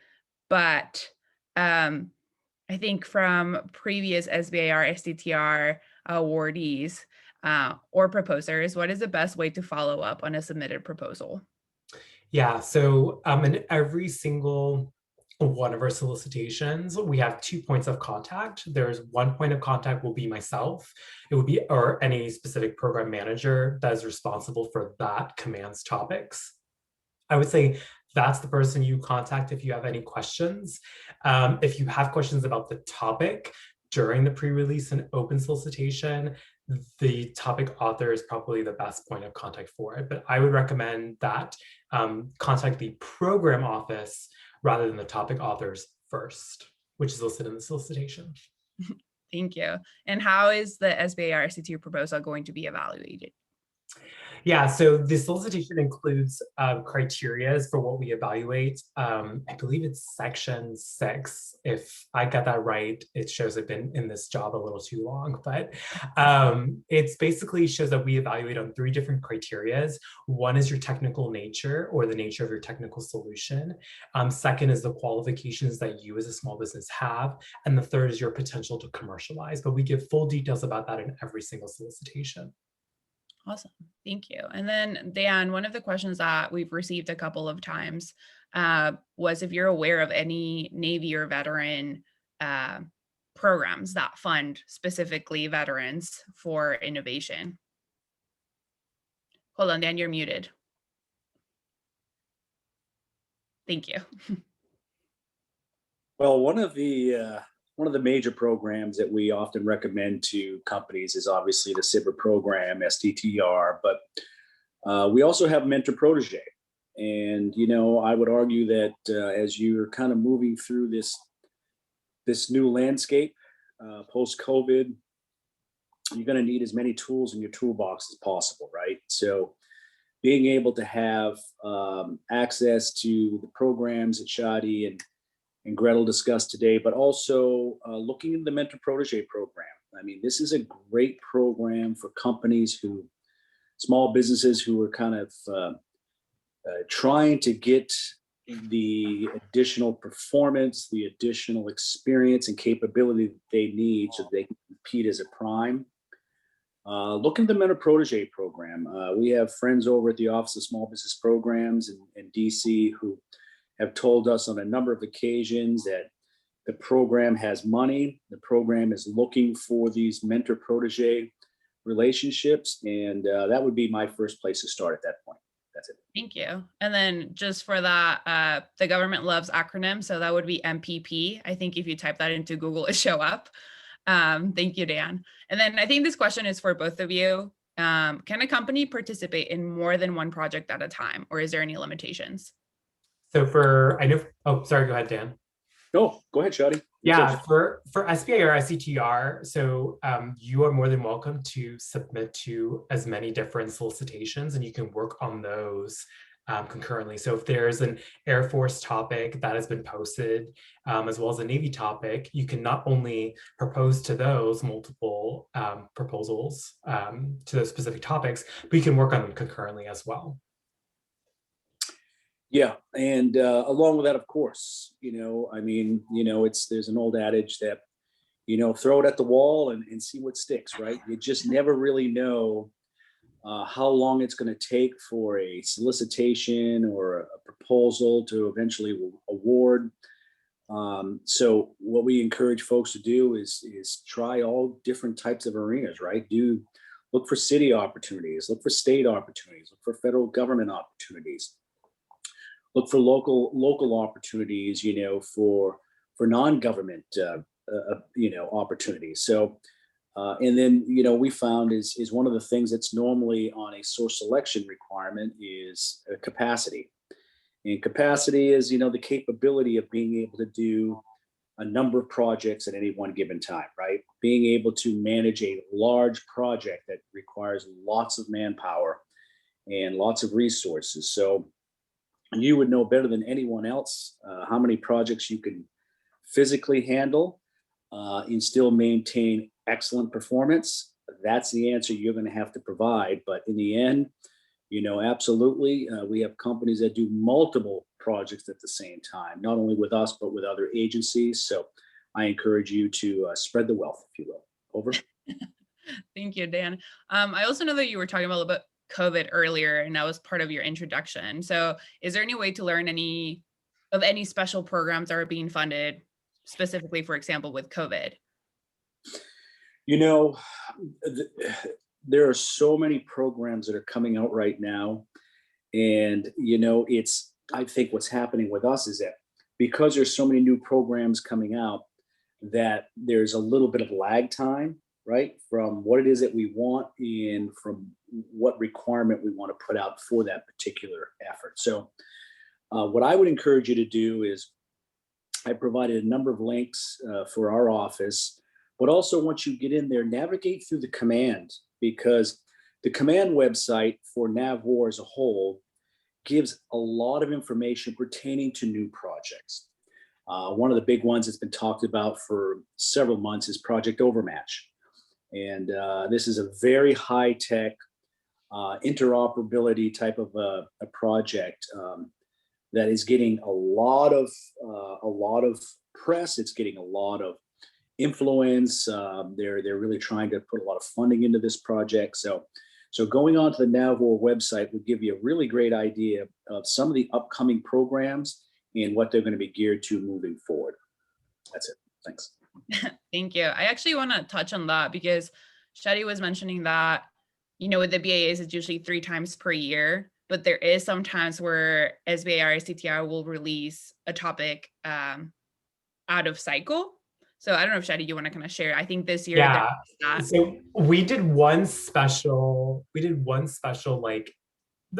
but I think from previous SBIR STTR awardees or proposers, what is the best way to follow up on a submitted proposal? Yeah, so in every single one of our solicitations, we have 2 points of contact. There's one point of contact will be myself. It would be, or any specific program manager that is responsible for that command's topics. I would say that's the person you contact if you have any questions. If you have questions about the topic during the pre-release and open solicitation, the topic author is probably the best point of contact for it. But I would recommend that contact the program office rather than the topic authors first, which is listed in the solicitation. Thank you. And how is the SBIR STTR proposal going to be evaluated? Yeah, so the solicitation includes criteria for what we evaluate. I believe it's section 6. If I got that right, it shows I've been in this job a little too long, but it's basically shows that we evaluate on 3 different criteria. One is your technical nature or the nature of your technical solution. Second is the qualifications that you as a small business have. And the third is your potential to commercialize, but we give full details about that in every single solicitation. Awesome. Thank you. And then Dan, one of the questions that we've received a couple of times was if you're aware of any Navy or veteran programs that fund specifically veterans for innovation. Hold on, Dan, you're muted. Thank you. Well, one of the one of the major programs that we often recommend to companies is obviously the SBIR program, STTR, but we also have Mentor Protege. And, I would argue that as you're kind of moving through this new landscape post-COVID, you're going to need as many tools in your toolbox as possible, right? So being able to have access to the programs that Shadi and Gretel discussed today, but also looking at the Mentor Protege program. I mean, this is a great program for companies small businesses who are kind of trying to get the additional performance, the additional experience and capability that they need so they can compete as a prime. Look at the Mentor Protege program. We have friends over at the Office of Small Business Programs in DC who have told us on a number of occasions that the program has money. The program is looking for these mentor protege relationships, and that would be my first place to start at that point. That's it. Thank you. And then just for that, the government loves acronyms, so that would be MPP. I think if you type that into Google, it show up. Thank you, Dan. And then I think this question is for both of you. Can a company participate in more than one project at a time, or is there any limitations? So sorry, go ahead, Dan. No, go ahead, Shadi. Yeah, for SBA or STTR, so you are more than welcome to submit to as many different solicitations, and you can work on those concurrently. So if there's an Air Force topic that has been posted, as well as a Navy topic, you can not only propose to those multiple proposals to those specific topics, but you can work on them concurrently as well. Yeah, and along with that, of course, there's an old adage that, throw it at the wall and see what sticks, right? You just never really know how long it's going to take for a solicitation or a proposal to eventually award. So what we encourage folks to do is try all different types of arenas, right? Look for city opportunities, look for state opportunities, look for federal government opportunities. Look for local opportunities, for non-government, opportunities. So, and then, we found is one of the things that's normally on a source selection requirement is capacity. And capacity is, the capability of being able to do a number of projects at any one given time, right? Being able to manage a large project that requires lots of manpower and lots of resources. So, you would know better than anyone else how many projects you can physically handle and still maintain excellent performance. That's the answer you're going to have to provide. But in the end, absolutely, we have companies that do multiple projects at the same time, not only with us, but with other agencies. So I encourage you to spread the wealth, if you will. Over. Thank you, Dan. I also know that you were talking about a little bit COVID earlier, and that was part of your introduction. So is there any way to learn any special programs that are being funded specifically, for example, with COVID? There are so many programs that are coming out right now. And, I think what's happening with us is that because there's so many new programs coming out, that there's a little bit of lag time, right? From what it is that we want and from what requirement we want to put out for that particular effort. So what I would encourage you to do is I provided a number of links for our office, but also once you get in there, navigate through the command, because the command website for NAVWAR as a whole gives a lot of information pertaining to new projects. One of the big ones that's been talked about for several months is Project Overmatch. And this is a very high-tech interoperability type of a project that is getting a lot of press. It's getting a lot of influence. They're really trying to put a lot of funding into this project. So going on to the NAVWAR website would give you a really great idea of some of the upcoming programs and what they're going to be geared to moving forward. That's it. Thanks. Thank you. I actually want to touch on that because Shadi was mentioning that, with the BAAs, it's usually 3 times per year, but there is some times where SBA or STTR will release a topic out of cycle. So I don't know if Shadi, you want to kind of share. I think this year Yeah. that. So we did one special, like,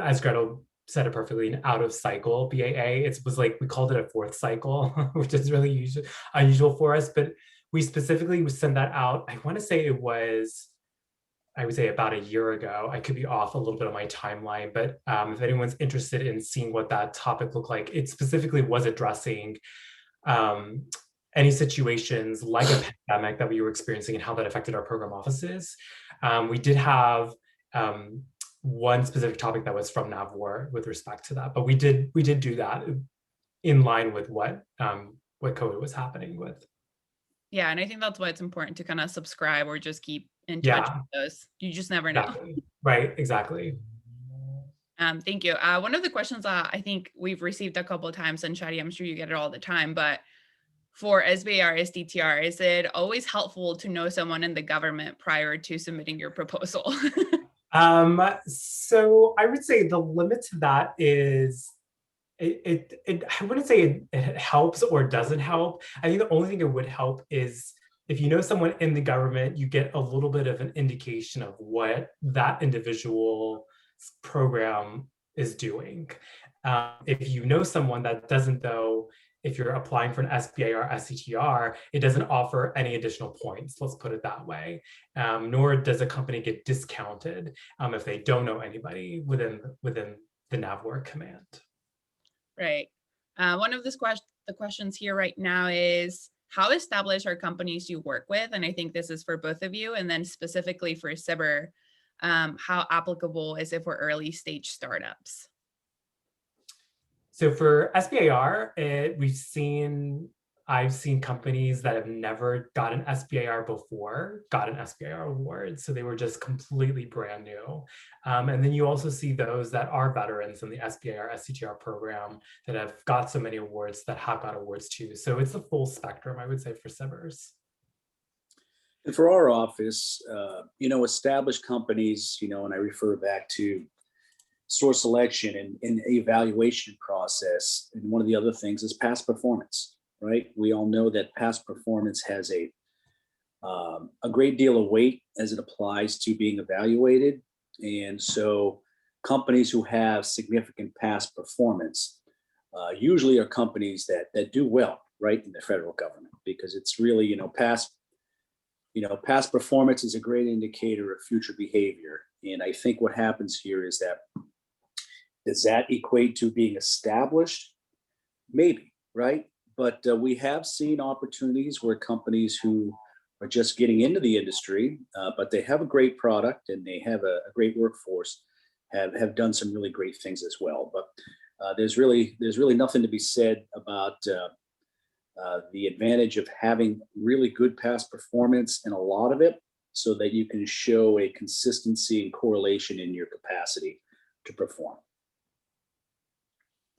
as Gretel said it perfectly, an out of cycle BAA. It was like, we called it a fourth cycle, which is really unusual for us, but we specifically sent that out. I want to say it was, I would say about a year ago. I could be off a little bit on my timeline, but if anyone's interested in seeing what that topic looked like, it specifically was addressing any situations like a pandemic that we were experiencing and how that affected our program offices. We did have one specific topic that was from NAVWAR with respect to that, but we did do that in line with what COVID was happening with. Yeah, and I think that's why it's important to kind of subscribe or just keep in touch Yeah. with those. You just never know. Exactly. Right, exactly. Thank you. One of the questions I think we've received a couple of times, and Shadi, I'm sure you get it all the time, but for SBIR, SDTR, is it always helpful to know someone in the government prior to submitting your proposal? So I would say the limit to that is I wouldn't say it helps or doesn't help. I think the only thing it would help is if you know someone in the government, you get a little bit of an indication of what that individual program is doing. If you know someone that doesn't, though, if you're applying for an SBA or SCTR, it doesn't offer any additional points, let's put it that way. Nor does a company get discounted if they don't know anybody within the NAVWAR command. Right. One of the questions here right now is, how established are companies you work with? And I think this is for both of you. And then specifically for SBIR, how applicable is it for early stage startups? So for SBIR, I've seen companies that have never got an SBIR before, got an SBIR award. So they were just completely brand new. And then you also see those that are veterans in the SBIR, SCTR program that have got so many awards that have got awards too. So it's a full spectrum, I would say, for SBIRs. And for our office, established companies, and I refer back to source selection and evaluation process. And one of the other things is past performance, right? We all know that past performance has a great deal of weight as it applies to being evaluated. And so companies who have significant past performance usually are companies that do well, right, in the federal government, because it's really, past performance is a great indicator of future behavior. And I think what happens here is that, does that equate to being established? Maybe, right? But we have seen opportunities where companies who are just getting into the industry, but they have a great product and they have a great workforce, have done some really great things as well. But there's really nothing to be said about the advantage of having really good past performance in a lot of it, so that you can show a consistency and correlation in your capacity to perform.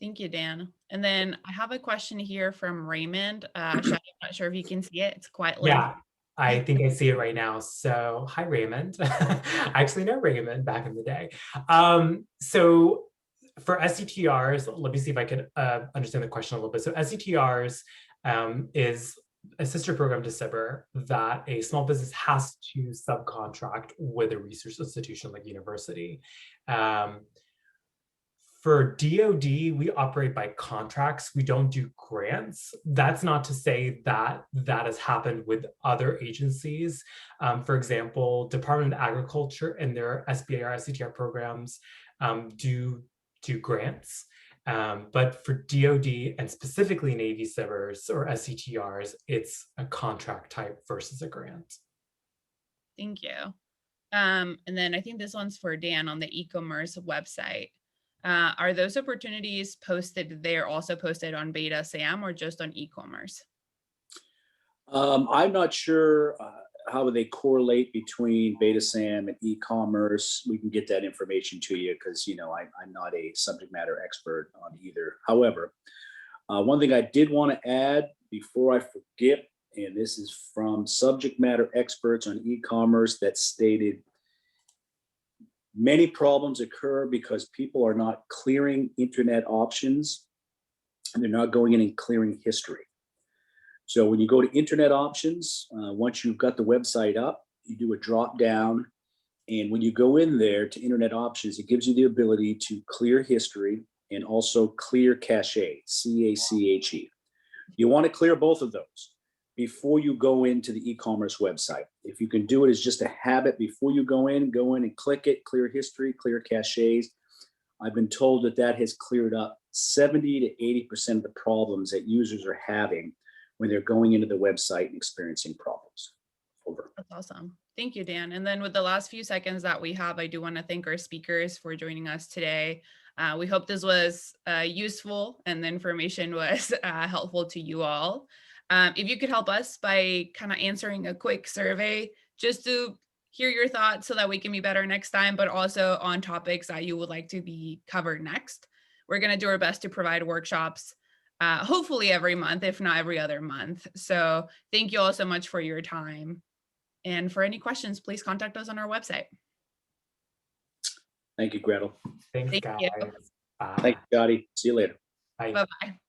Thank you, Dan. And then I have a question here from Raymond. Shadi, I'm not sure if you can see it. It's quite lengthy. Yeah, I think I see it right now. So hi, Raymond. I actually know Raymond back in the day. So for SCTRs, let me see if I can understand the question a little bit. So SCTRs is a sister program to SBIR that a small business has to subcontract with a research institution like university. For DoD, we operate by contracts. We don't do grants. That's not to say that that has happened with other agencies. For example, Department of Agriculture and their SBIR, SCTR programs do grants. But for DoD and specifically Navy SBIRs or SCTRs, it's a contract type versus a grant. Thank you. And then I think this one's for Dan on the e-commerce website. Are those opportunities posted there, also posted on Beta SAM, or just on e-commerce? I'm not sure how they correlate between Beta SAM and e-commerce. We can get that information to you because, I'm not a subject matter expert on either. However, one thing I did want to add before I forget, and this is from subject matter experts on e-commerce that stated, many problems occur because people are not clearing internet options and they're not going in and clearing history. So when you go to internet options, once you've got the website up, you do a drop down. And when you go in there to internet options, it gives you the ability to clear history and also clear cache, C-A-C-H-E. You want to clear both of those before you go into the e-commerce website. If you can do it as just a habit before you go in and click it, clear history, clear caches. I've been told that that has cleared up 70 to 80% of the problems that users are having when they're going into the website and experiencing problems. Over. That's awesome. Thank you, Dan. And then with the last few seconds that we have, I do want to thank our speakers for joining us today. We hope this was useful and the information was helpful to you all. If you could help us by kind of answering a quick survey just to hear your thoughts so that we can be better next time, but also on topics that you would like to be covered next. We're going to do our best to provide workshops, hopefully every month, if not every other month. So thank you all so much for your time. And for any questions, please contact us on our website. Thank you, Gretel. Thanks, Thank guys. you. Bye. Thank you, Scotty. See you later. Bye. Bye-bye.